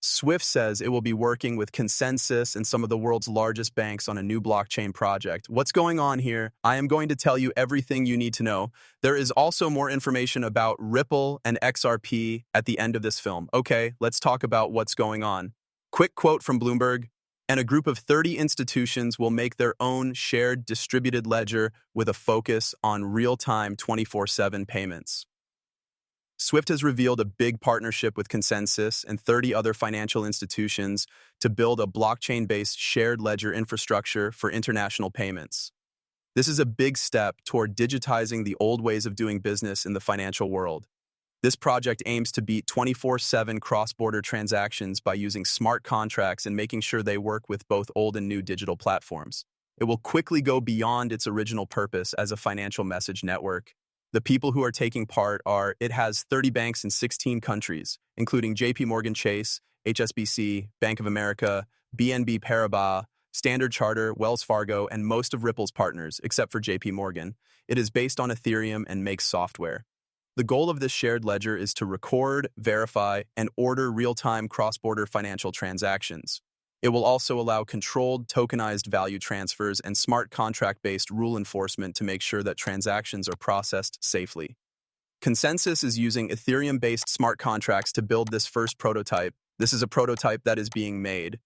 Swift says it will be working with Consensus and some of the world's largest banks on a new blockchain project. What's going on here? I am going to tell you everything you need to know. There is also more information about Ripple and XRP at the end of this film. Okay, let's talk about what's going on. Quick quote from Bloomberg. And a group of 30 institutions will make their own shared distributed ledger with a focus on real-time 24/7 payments. Swift has revealed a big partnership with Consensus and 30 other financial institutions to build a blockchain-based shared ledger infrastructure for international payments. This is a big step toward digitizing the old ways of doing business in the financial world. This project aims to beat 24/7 cross-border transactions by using smart contracts and making sure they work with both old and new digital platforms. It will quickly go beyond its original purpose as a financial message network. The people who are taking part it has 30 banks in 16 countries, including JP Morgan Chase, HSBC, Bank of America, BNP Paribas, Standard Chartered, Wells Fargo, and most of Ripple's partners, except for JP Morgan. It is based on Ethereum and makes software. The goal of this shared ledger is to record, verify, and order real-time cross-border financial transactions. It will also allow controlled, tokenized value transfers and smart contract-based rule enforcement to make sure that transactions are processed safely. Consensus is using Ethereum-based smart contracts to build this first prototype. This is a prototype that is being made.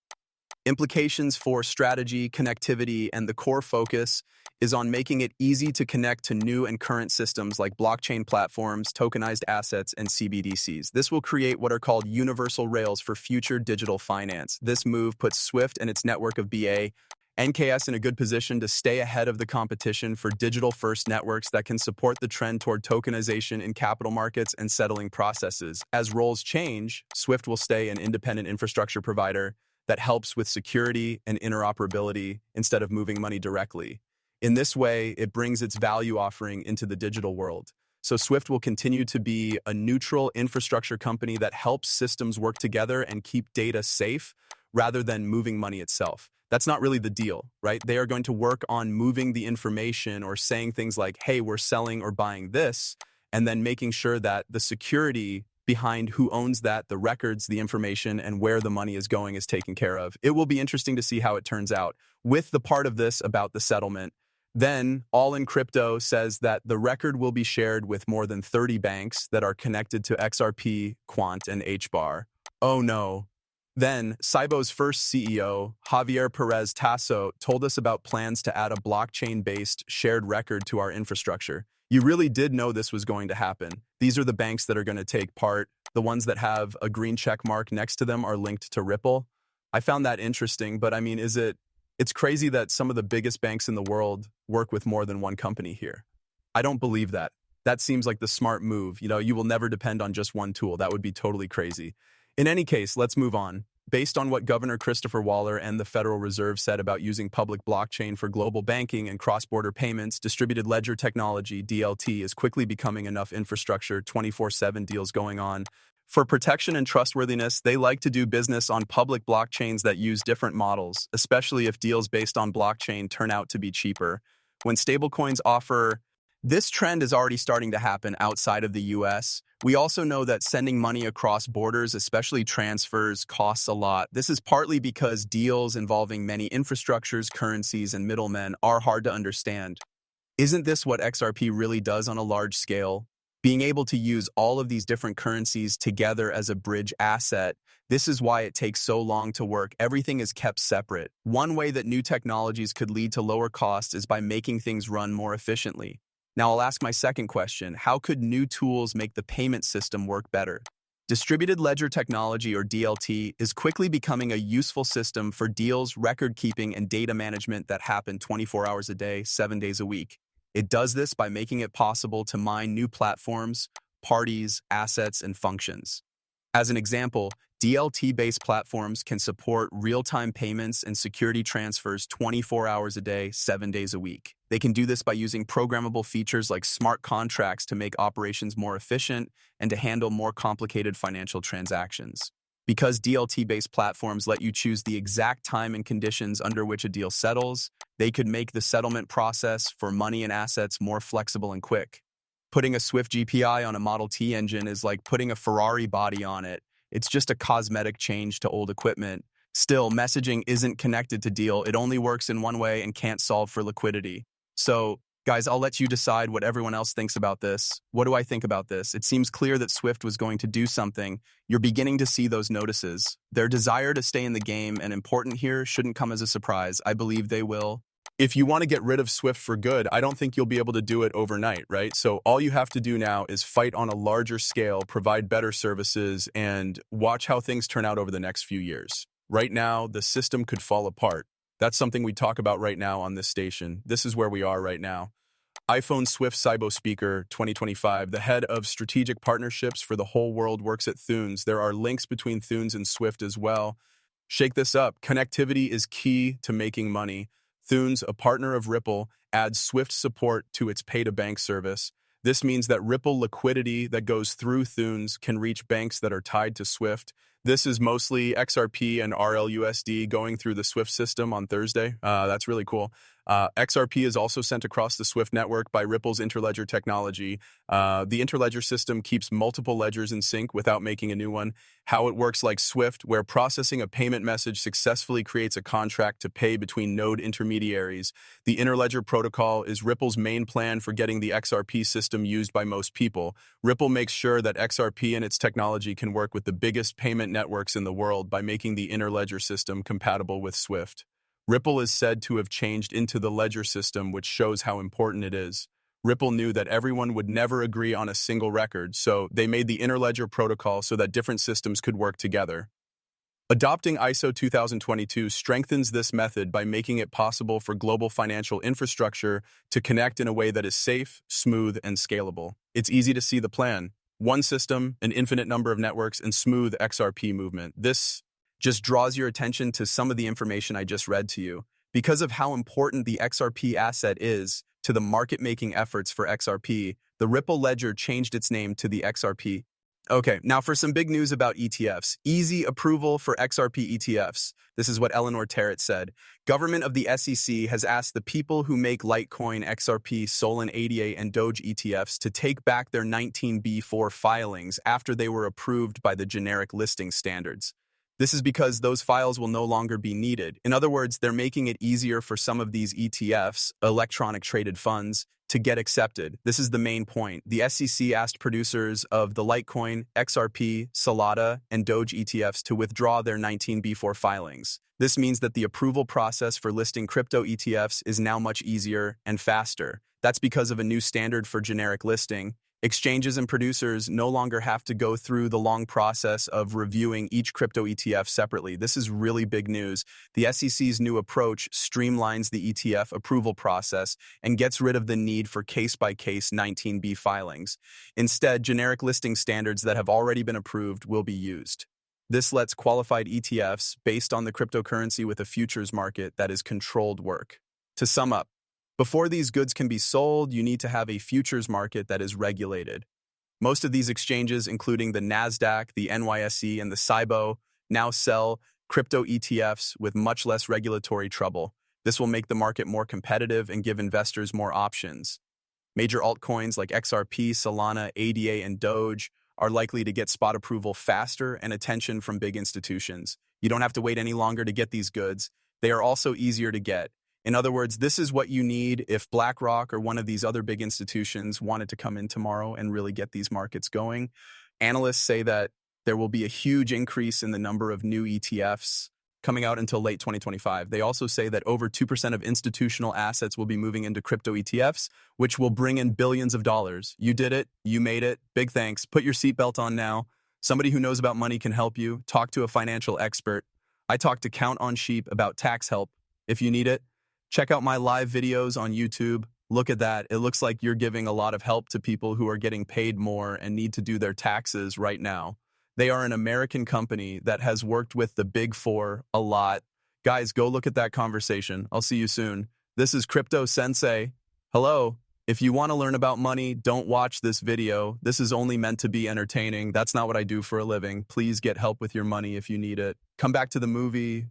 Implications for strategy, connectivity, and the core focus is on making it easy to connect to new and current systems like blockchain platforms, tokenized assets, and CBDCs. This will create what are called universal rails for future digital finance. This move puts Swift and its network of NKS in a good position to stay ahead of the competition for digital-first networks that can support the trend toward tokenization in capital markets and settling processes. As roles change, Swift will stay an independent infrastructure provider that helps with security and interoperability instead of moving money directly. In this way, it brings its value offering into the digital world. So Swift will continue to be a neutral infrastructure company that helps systems work together and keep data safe rather than moving money itself. That's not really the deal, right? They are going to work on moving the information or saying things like, hey, we're selling or buying this, and then making sure that the security behind who owns that, the records, the information, and where the money is going is taken care of. It will be interesting to see how it turns out. With the part of this about the settlement, then All in Crypto says that the record will be shared with more than 30 banks that are connected to XRP, Quant, and HBAR. Oh no. Then, Cybo's first CEO, Javier Perez Tasso, told us about plans to add a blockchain-based shared record to our infrastructure. You really did know this was going to happen. These are the banks that are going to take part. The ones that have a green check mark next to them are linked to Ripple. I found that interesting, but I mean, it's crazy that some of the biggest banks in the world work with more than one company here. I don't believe that. That seems like the smart move. You will never depend on just one tool. That would be totally crazy. In any case, let's move on. Based on what Governor Christopher Waller and the Federal Reserve said about using public blockchain for global banking and cross-border payments, distributed ledger technology, DLT, is quickly becoming enough infrastructure, 24/7 deals going on. For protection and trustworthiness, they like to do business on public blockchains that use different models, especially if deals based on blockchain turn out to be cheaper. When stablecoins offer This trend is already starting to happen outside of the US. We also know that sending money across borders, especially transfers, costs a lot. This is partly because deals involving many infrastructures, currencies, and middlemen are hard to understand. Isn't this what XRP really does on a large scale? Being able to use all of these different currencies together as a bridge asset, this is why it takes so long to work. Everything is kept separate. One way that new technologies could lead to lower costs is by making things run more efficiently. Now I'll ask my second question. How could new tools make the payment system work better? Distributed ledger technology, or DLT, is quickly becoming a useful system for deals, record keeping, and data management that happen 24 hours a day, 7 days a week. It does this by making it possible to mine new platforms, parties, assets, and functions. As an example, DLT-based platforms can support real-time payments and security transfers 24 hours a day, 7 days a week. They can do this by using programmable features like smart contracts to make operations more efficient and to handle more complicated financial transactions. Because DLT-based platforms let you choose the exact time and conditions under which a deal settles, they could make the settlement process for money and assets more flexible and quick. Putting a Swift GPI on a Model T engine is like putting a Ferrari body on it. It's just a cosmetic change to old equipment. Still, messaging isn't connected to deal. It only works in one way and can't solve for liquidity. So, guys, I'll let you decide what everyone else thinks about this. What do I think about this? It seems clear that Swift was going to do something. You're beginning to see those notices. Their desire to stay in the game and important here shouldn't come as a surprise. I believe they will. If you want to get rid of Swift for good, I don't think you'll be able to do it overnight, right? So all you have to do now is fight on a larger scale, provide better services, and watch how things turn out over the next few years. Right now, the system could fall apart. That's something we talk about right now on this station. This is where we are right now. iPhone Swift Cybo Speaker 2025, the head of strategic partnerships for the whole world, works at Thunes. There are links between Thunes and Swift as well. Shake this up. Connectivity is key to making money. Thunes, a partner of Ripple, adds Swift support to its pay-to-bank service. This means that Ripple liquidity that goes through Thunes can reach banks that are tied to Swift. This is mostly XRP and RLUSD going through the Swift system on Thursday. That's really cool. XRP is also sent across the Swift network by Ripple's Interledger technology. The Interledger system keeps multiple ledgers in sync without making a new one. How it works like Swift, where processing a payment message successfully creates a contract to pay between node intermediaries. The Interledger protocol is Ripple's main plan for getting the XRP system used by most people. Ripple makes sure that XRP and its technology can work with the biggest payment networks in the world by making the Interledger system compatible with Swift. Ripple is said to have changed into the ledger system, which shows how important it is. Ripple knew that everyone would never agree on a single record, so they made the Interledger protocol so that different systems could work together. Adopting ISO 2022 strengthens this method by making it possible for global financial infrastructure to connect in a way that is safe, smooth, and scalable. It's easy to see the plan. One system, an infinite number of networks, and smooth XRP movement. This just draws your attention to some of the information I just read to you. Because of how important the XRP asset is to the market-making efforts for XRP, the Ripple Ledger changed its name to the XRP. Okay, now for some big news about ETFs. Easy approval for XRP ETFs. This is what Eleanor Terrett said. Government of the SEC has asked the people who make Litecoin, XRP, Solana, ADA, and Doge ETFs to take back their 19B4 filings after they were approved by the generic listing standards. This is because those files will no longer be needed. In other words, they're making it easier for some of these ETFs, electronic traded funds, to get accepted. This is the main point. The SEC asked producers of the Litecoin, XRP, Solana, and Doge ETFs to withdraw their 19B4 filings. This means that the approval process for listing crypto ETFs is now much easier and faster. That's because of a new standard for generic listing. Exchanges and producers no longer have to go through the long process of reviewing each crypto ETF separately. This is really big news. The SEC's new approach streamlines the ETF approval process and gets rid of the need for case-by-case 19B filings. Instead, generic listing standards that have already been approved will be used. This lets qualified ETFs based on the cryptocurrency with a futures market that is controlled work. To sum up, before these goods can be sold, you need to have a futures market that is regulated. Most of these exchanges, including the NASDAQ, the NYSE, and the CIBO, now sell crypto ETFs with much less regulatory trouble. This will make the market more competitive and give investors more options. Major altcoins like XRP, Solana, ADA, and Doge are likely to get spot approval faster and attention from big institutions. You don't have to wait any longer to get these goods. They are also easier to get. In other words, this is what you need if BlackRock or one of these other big institutions wanted to come in tomorrow and really get these markets going. Analysts say that there will be a huge increase in the number of new ETFs coming out until late 2025. They also say that over 2% of institutional assets will be moving into crypto ETFs, which will bring in billions of dollars. You did it. You made it. Big thanks. Put your seatbelt on now. Somebody who knows about money can help you. Talk to a financial expert. I talk to Count on Sheep about tax help. If you need it, check out my live videos on YouTube. Look at that. It looks like you're giving a lot of help to people who are getting paid more and need to do their taxes right now. They are an American company that has worked with the Big Four a lot. Guys, go look at that conversation. I'll see you soon. This is Crypto Sensei. Hello. If you want to learn about money, don't watch this video. This is only meant to be entertaining. That's not what I do for a living. Please get help with your money if you need it. Come back to the movie